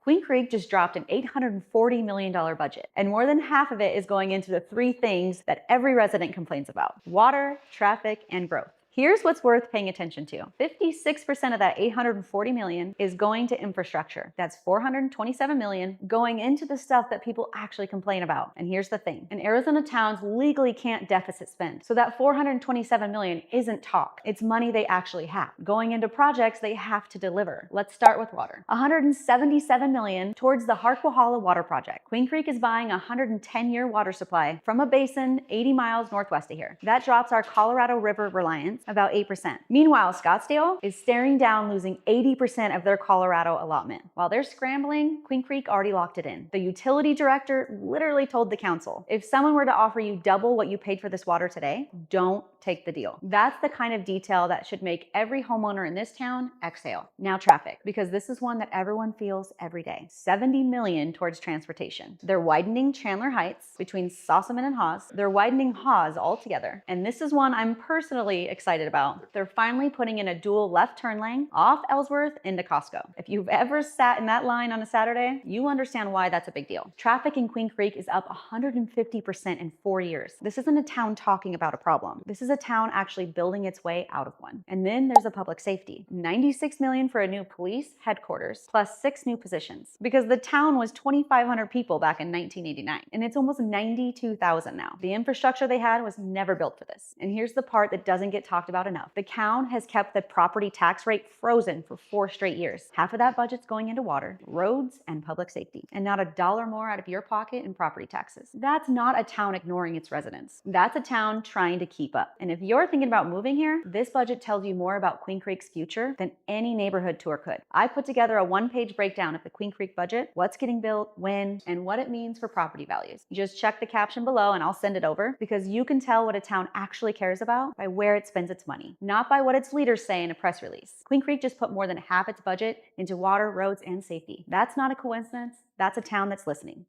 Queen Creek just dropped an $840 million budget, and more than half of it is going into the three things that every resident complains about: water, traffic, and growth. Here's what's worth paying attention to. 56% of that $840 million is going to infrastructure. That's $427 million going into the stuff that people actually complain about. And here's the thing. Arizona towns legally can't deficit spend. So that $427 million isn't talk. It's money they actually have, going into projects they have to deliver. Let's start with water. $177 million towards the Harquahala water project. Queen Creek is buying a 110-year water supply from a basin 80 miles northwest of here. That drops our Colorado River reliance about 8%. Meanwhile, Scottsdale is staring down losing 80% of their Colorado allotment. While they're scrambling, Queen Creek already locked it in. The utility director literally told the council, if someone were to offer you double what you paid for this water today, don't take the deal. That's the kind of detail that should make every homeowner in this town exhale. Now traffic, because this is one that everyone feels every day. $70 million towards transportation. They're widening Chandler Heights between Sossaman and Haas. They're widening Haas altogether. And this is one I'm personally excited about. They're finally putting in a dual left turn lane off Ellsworth into Costco. If you've ever sat in that line on a Saturday, you understand why that's a big deal. Traffic in Queen Creek is up 150% in 4 years. This isn't a town talking about a problem. This is a town actually building its way out of one. And then there's a public safety. $96 million for a new police headquarters, plus 6 new positions. Because the town was 2,500 people back in 1989, and it's almost 92,000 now. The infrastructure they had was never built for this. And here's the part that doesn't get talked about enough. The town has kept the property tax rate frozen for 4 straight years. Half of that budget's going into water, roads, and public safety, and not a dollar more out of your pocket in property taxes. That's not a town ignoring its residents. That's a town trying to keep up. And if you're thinking about moving here, this budget tells you more about Queen Creek's future than any neighborhood tour could. I put together a 1-page breakdown of the Queen Creek budget, what's getting built, when, and what it means for property values. Just check the caption below and I'll send it over, because you can tell what a town actually cares about by where it spends its money, not by what its leaders say in a press release. Queen Creek just put more than half its budget into water, roads, and safety. That's not a coincidence. That's a town that's listening.